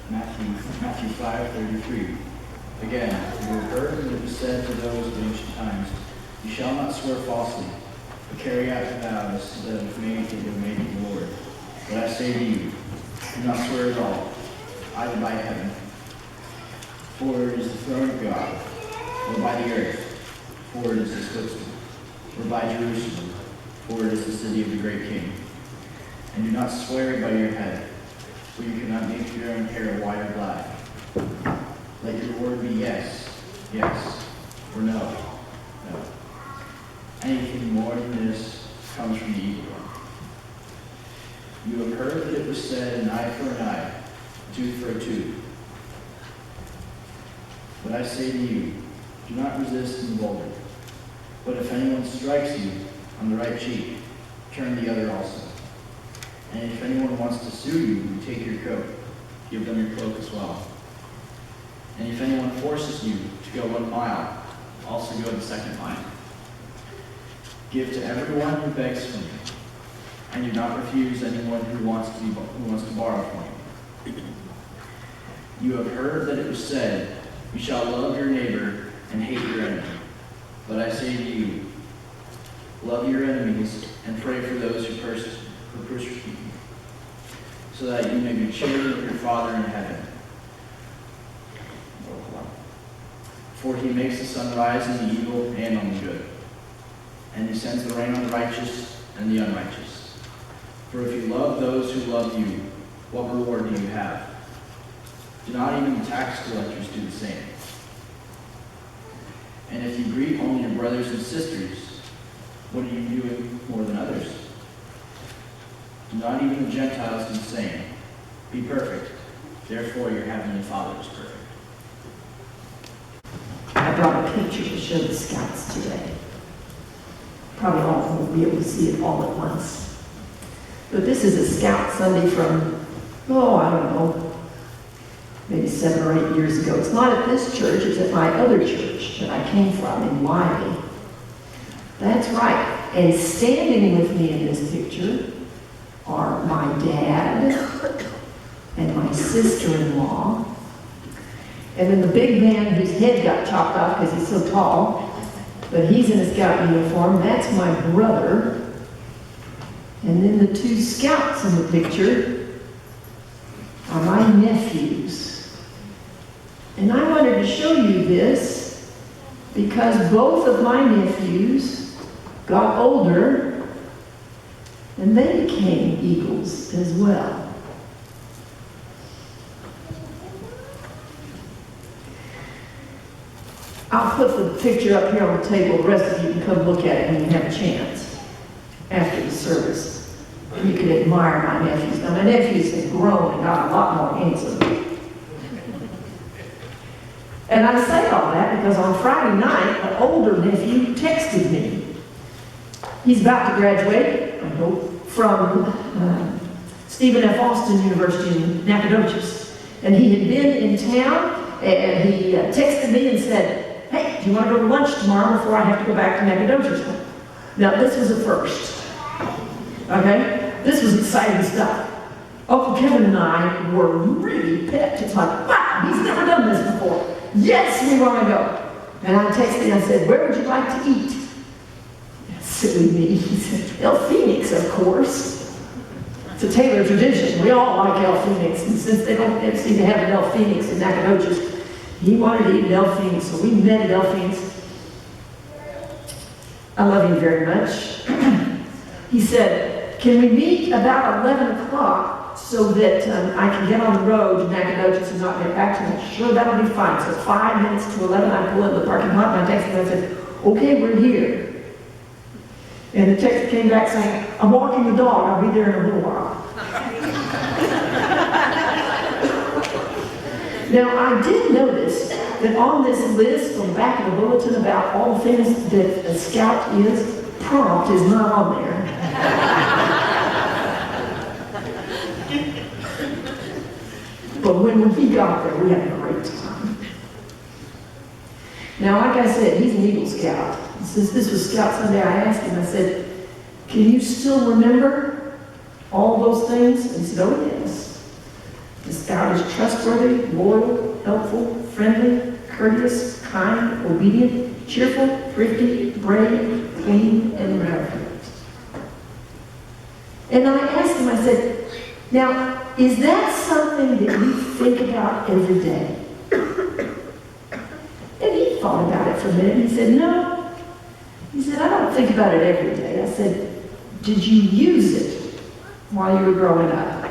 Matthew 5:33. Again, you have heard that it was said to those of ancient times, you shall not swear falsely, but carry out your vows that have made to the Lord. But I say to you, do not swear at all, either by heaven, for it is the throne of God, or by the earth, for it is his footstool, or by Jerusalem, for it is the city of the great King. And do not swear by your head, for you cannot make your own hair white or black. Let your word be yes, yes, or no, no. Anything more than this comes from the evil one. You have heard that it was said, an eye for an eye, tooth for a tooth. But I say to you, do not resist the boulder. But if anyone strikes you on the right cheek, turn the other also. And if anyone wants to sue you, take your coat, give them your cloak as well. And if anyone forces you to go 1 mile, also go the second mile. Give to everyone who begs from you, and do not refuse anyone who wants to borrow from you. You have heard that it was said, you shall love your neighbor and hate your enemy. But I say to you, love your enemies and pray for those who persecute you, so that you may be children of your Father in heaven. For he makes the sun rise on the evil and on the good, and he sends the rain on the righteous and the unrighteous. For if you love those who love you, what reward do you have? Do not even the tax collectors do the same? And if you greet only your brothers and sisters, what are you doing more than others? Do not even the Gentiles do the same? Be perfect. Therefore your heavenly Father is perfect. I brought a picture to show the scouts today. Probably all of them will be able to see it all at once. But this is a Scout Sunday from, I don't know, maybe 7 or 8 years ago. It's not at this church, it's at my other church that I came from in Wylie. That's right. And standing with me in this picture are my dad and my sister-in-law. And then the big man whose head got chopped off because he's so tall, but he's in a Scout uniform. That's my brother. And then the 2 Scouts in the picture are my nephews. And I wanted to show you this because both of my nephews got older and they became Eagles as well. I'll put the picture up here on the table. The rest of you can come look at it when you have a chance after the service. You can admire my nephews. Now, my nephews have grown and got a lot more handsome. And I say all that because on Friday night, an older nephew texted me. He's about to graduate, I hope, from Stephen F. Austin University in Nacogdoches. And he had been in town, and he texted me and said, hey, do you want to go to lunch tomorrow before I have to go back to Nacogdoches? Now, this was a first. Okay? This was exciting stuff. Uncle Kevin and I were really picked. It's like, wow, he's never done this before. Yes, we want to go. And I texted him and I said, where would you like to eat? Silly me. He said, El Phoenix, of course. It's a Taylor tradition. We all like El Phoenix. And since they don't seem to have an El Phoenix in Nacogdoches, he wanted to eat at El Phoenix. So we met at El Phoenix. I love you very much. He said, can we meet about 11 o'clock so that I can get on the road to Nacogdoches and not get back to him? Sure, that'll be fine. So 5 minutes to 11, I pull in the parking lot and I text him and I said, okay, we're here. And the text came back saying, I'm walking the dog, I'll be there in a little while. Now, I did notice that on this list on the back of the bulletin about all the things that a Scout is, prompt is not on there. But when we got there, we had a great time. Now, like I said, he's an Eagle Scout. Since this was Scout Sunday, I asked him, I said, can you still remember all those things? And he said, oh, yes. The scout is trustworthy, loyal, helpful, friendly, courteous, kind, obedient, cheerful, thrifty, brave, clean, and reverent. And I asked him, I said, now, is that something that you think about every day? And he thought about it for a minute, and he said, no. He said, I don't think about it every day. I said, did you use it while you were growing up?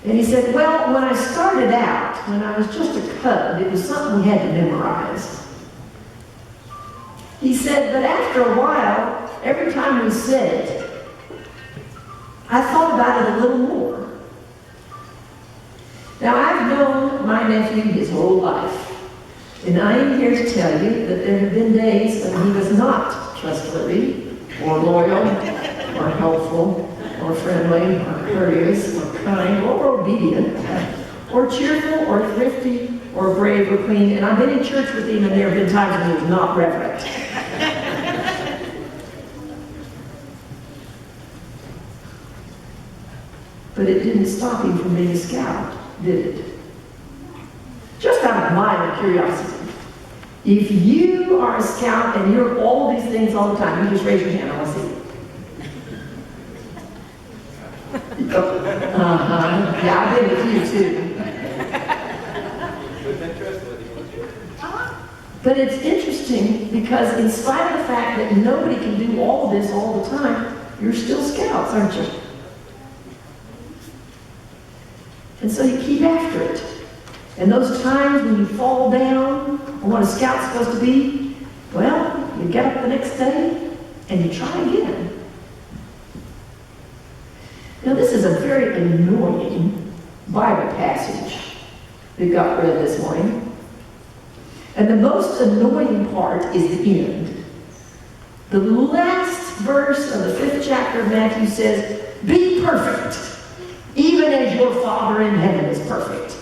And he said, well, when I started out, when I was just a cub, it was something we had to memorize. He said, but after a while, every time we said it, I thought about it a little more. Now, I've known my nephew his whole life, and I am here to tell you that there have been days when he was not trustworthy, or loyal, or helpful, or friendly, or courteous, or kind, or obedient, or cheerful, or thrifty, or brave, or clean. And I've been in church with him, and there have been times when he was not reverent. But it didn't stop him from being a scout, did it? Just out of my curiosity. If you are a scout and you're all of these things all the time, you just raise your hand, I want to see it. Yeah, I've been with you too. But it's interesting because in spite of the fact that nobody can do all of this all the time, you're still scouts, aren't you? And so you keep after it. And those times when you fall down on what a scout's supposed to be, well, you get up the next day and you try again. Now, this is a very annoying Bible passage that got read this morning. And the most annoying part is the end. The last verse of the 5th chapter of Matthew says, be perfect, even as your Father in heaven is perfect.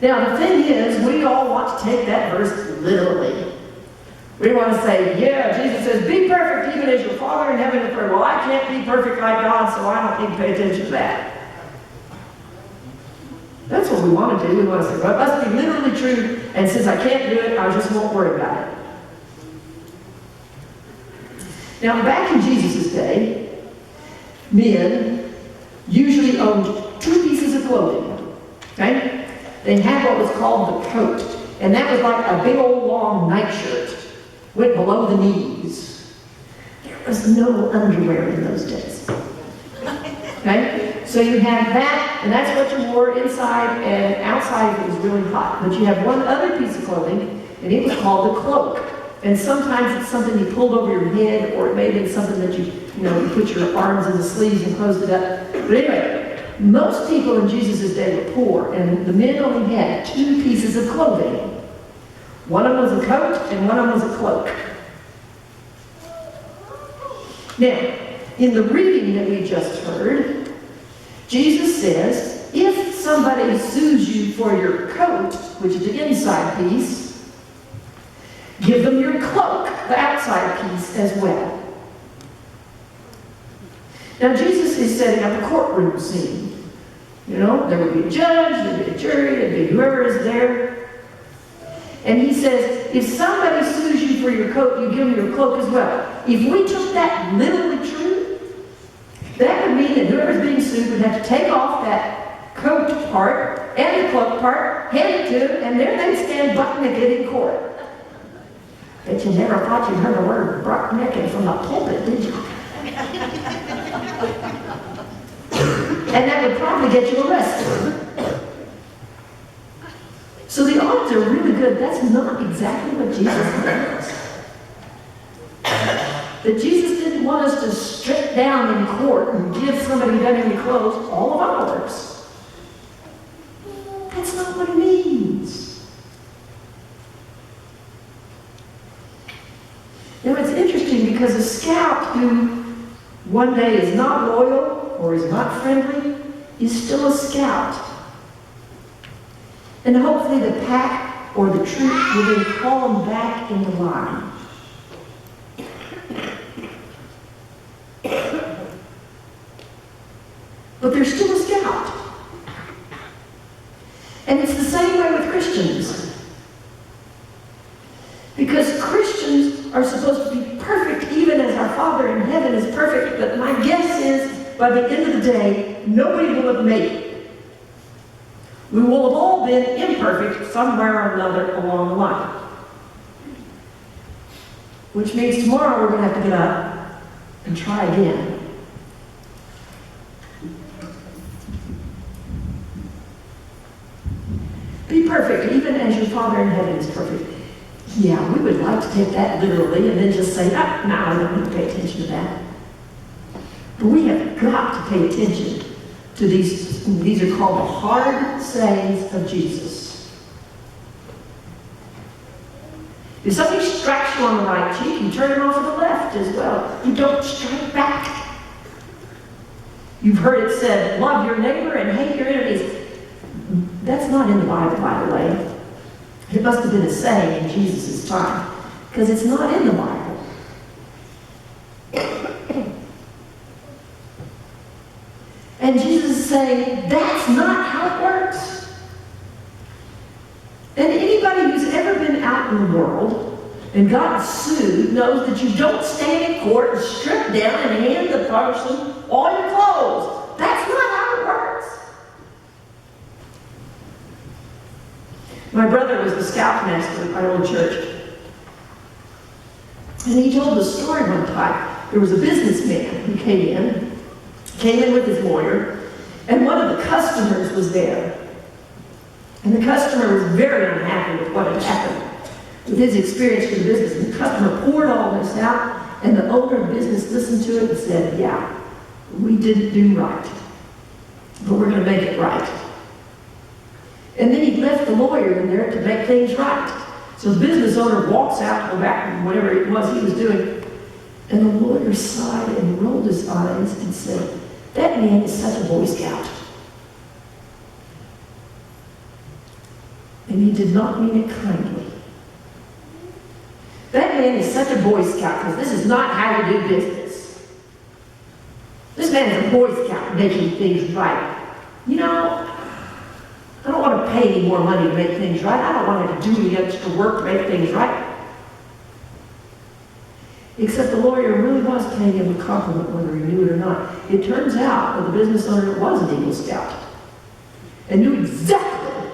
Now, the thing is, we all want to take that verse literally. We want to say, yeah, Jesus says, be perfect even as your Father in heaven is perfect. Well, I can't be perfect like God, so I don't need to pay attention to that. That's what we want to do. We want to say, well, it must be literally true, and since I can't do it, I just won't worry about it. Now, back in Jesus' day, men usually owned 2 pieces of clothing. Okay? They had what was called the coat, and that was like a big old long nightshirt. Went below the knees. There was no underwear in those days. Okay? So you had that, and that's what you wore inside, and outside it was really hot. But you have one other piece of clothing, and it was called the cloak. And sometimes it's something you pulled over your head, or it may have been something that you put your arms in the sleeves and closed it up. But anyway, most people in Jesus' day were poor, and the men only had 2 pieces of clothing. One of them was a coat, and one of them was a cloak. Now, in the reading that we just heard, Jesus says, if somebody sues you for your coat, which is the inside piece, give them your cloak, the outside piece, as well. Now, Jesus is setting up a courtroom scene. There would be a judge, there'd be a jury, there'd be whoever is there. And he says, if somebody sues you for your coat, you give them your cloak as well. If we took that literally true, that would mean that whoever's being sued would have to take off that coat part and the cloak part, hand it to them, and there they'd stand buck naked in court. But you never thought you'd heard the word buck naked from the pulpit, did you? And that would probably get you arrested. So the odds are really good. That's not exactly what Jesus meant. That Jesus didn't want us to strip down in court and give somebody who doesn't have any clothes all of ours. That's not what it means. Now it's interesting because a scout who one day is not loyal or is not friendly is still a scout. And hopefully the pack or the troop will then call them back into line. but they're still a scout. And it's the same way with Christians. Because Christians are supposed to be perfect, even as our Father in heaven is perfect. But my guess is, by the end of the day, nobody will have made it. We will have all been imperfect somewhere or another along the line. Which means tomorrow we're going to have to get up and try again. Be perfect, even as your Father in heaven is perfect. Yeah, we would like to take that literally and then just say, no, I don't need to pay attention to that. But we have got to pay attention to these. These are called the hard sayings of Jesus. If somebody strikes you on the right cheek, you turn it off to the left as well. You don't strike back. You've heard it said, love your neighbor and hate your enemies. That's not in the Bible, by the way. It must have been a saying in Jesus' time, because it's not in the Bible. And Jesus is saying, that's not how it works. And anybody who's ever been out in the world and gotten sued knows that you don't stand in court and strip down and hand the person all your clothes. That's not how it works. My brother was the scoutmaster at my old church. And he told a story one time. There was a businessman who came in with his lawyer, and one of the customers was there. And the customer was very unhappy with what had happened, with his experience with the business. And the customer poured all this out, and the owner of the business listened to it and said, yeah, we didn't do right, but we're going to make it right. And then he left the lawyer in there to make things right. So the business owner walks out to go back to whatever it was he was doing. And the lawyer sighed and rolled his eyes and said, that man is such a Boy Scout. And he did not mean it kindly. That man is such a Boy Scout because this is not how you do business. This man is a Boy Scout making things right. You know, I don't want to pay any more money to make things right. I don't want to do any extra work to make things right. Except the lawyer really was paying him a compliment whether he knew it or not. It turns out that the business owner was an Eagle Scout and knew exactly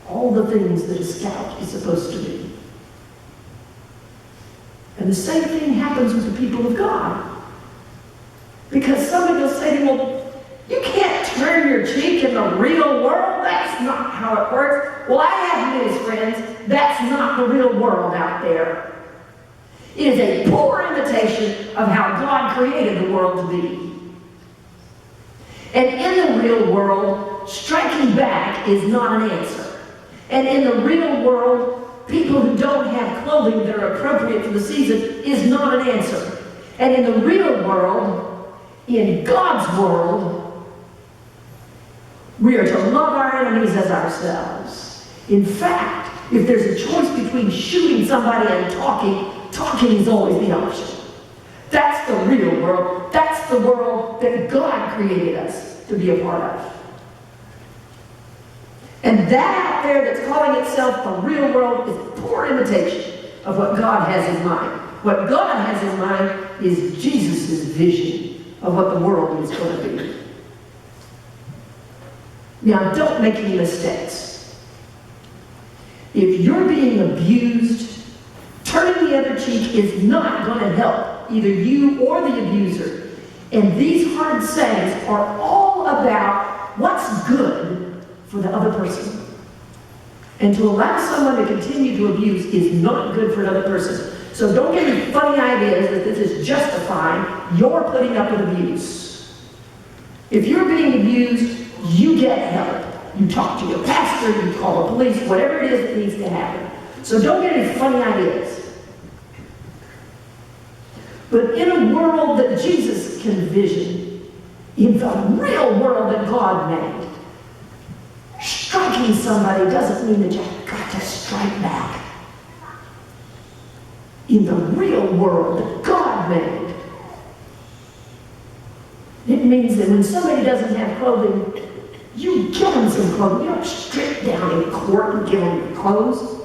all the things that a scout is supposed to be. And the same thing happens with the people of God. Because somebody will say to him, well, you can't turn your cheek in the real world. That's not how it works. Well, I have news, friends. That's not the real world out there. It is a poor imitation of how God created the world to be. And in the real world, striking back is not an answer. And in the real world, people who don't have clothing that are appropriate for the season is not an answer. And in the real world, in God's world, we are to love our enemies as ourselves. In fact, if there's a choice between shooting somebody and talking is always the option. That's the real world. That's the world that God created us to be a part of. And that out there that's calling itself the real world is poor imitation of what God has in mind. What God has in mind is Jesus' vision of what the world is going to be. Now, don't make any mistakes. If you're being abused, turning the other cheek is not going to help either you or the abuser. And these hard sayings are all about what's good for the other person. And to allow someone to continue to abuse is not good for another person. So don't get any funny ideas that this is justifying your putting up with abuse. If you're being abused, you get help. You talk to your pastor, you call the police, whatever it is that needs to happen. So don't get any funny ideas. But in a world that Jesus can envision, in the real world that God made, striking somebody doesn't mean that you've got to strike back. In the real world that God made, It means that when somebody doesn't have clothing, you give them some clothing. You don't strip down in court and give them your clothes.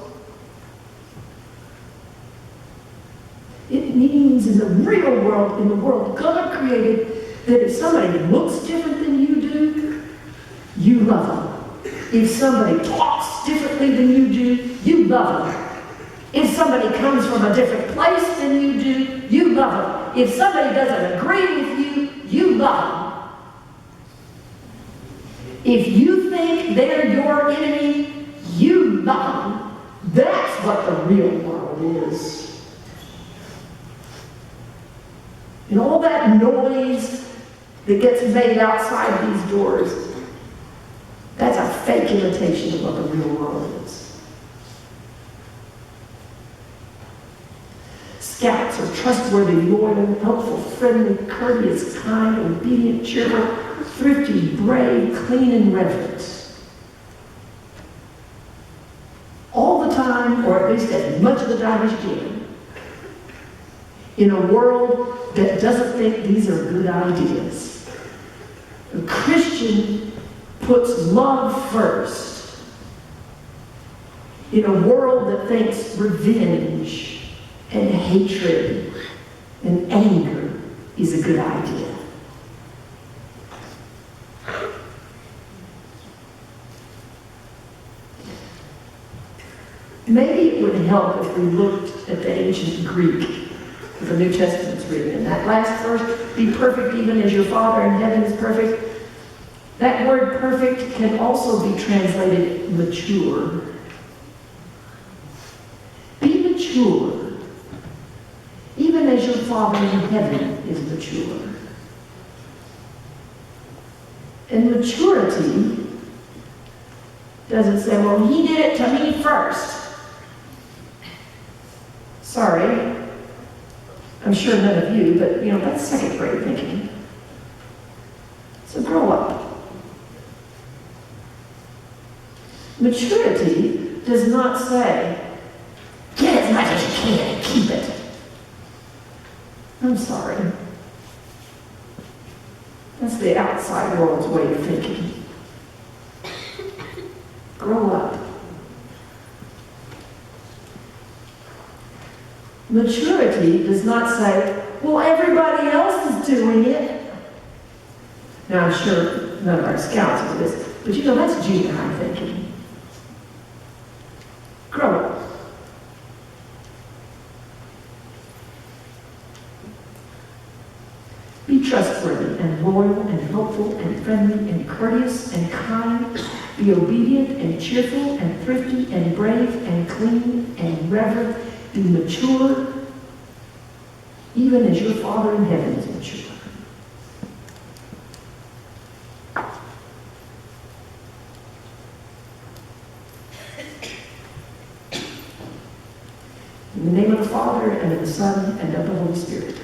It means in the real world, in the world God created, that if somebody looks different than you do, you love them. If somebody talks differently than you do, you love them. If somebody comes from a different place than you do, you love them. If somebody doesn't agree with you, you love them. If you think they're your enemy, you love them. That's what the real world is. And all that noise that gets made outside these doors, that's a fake imitation of what the real world is. Scouts are trustworthy, loyal, helpful, friendly, courteous, kind, obedient, cheerful, thrifty, brave, clean, and reverent. All the time, or at least as much of the time as you can. In a world that doesn't think these are good ideas. A Christian puts love first. In a world that thinks revenge and hatred and anger is a good idea. Maybe it would help if we looked at the ancient Greek the New Testament's reading. And that last verse, be perfect even as your Father in heaven is perfect. That word perfect can also be translated mature. Be mature, even as your Father in heaven is mature. And maturity doesn't say, well, he did it to me first. Sorry. I'm sure none of you, but that's second grade thinking. So grow up. Maturity does not say, get as much as you can and keep it. I'm sorry. That's the outside world's way of thinking. Grow up. Maturity does not say, well, everybody else is doing it. Now, I'm sure none of our scouts do this, but that's junior high thinking. Grow up. Be trustworthy and loyal and helpful and friendly and courteous and kind. Be obedient and cheerful and thrifty and brave and clean and reverent. Be mature, even as your Father in heaven is mature. In the name of the Father, and of the Son, and of the Holy Spirit.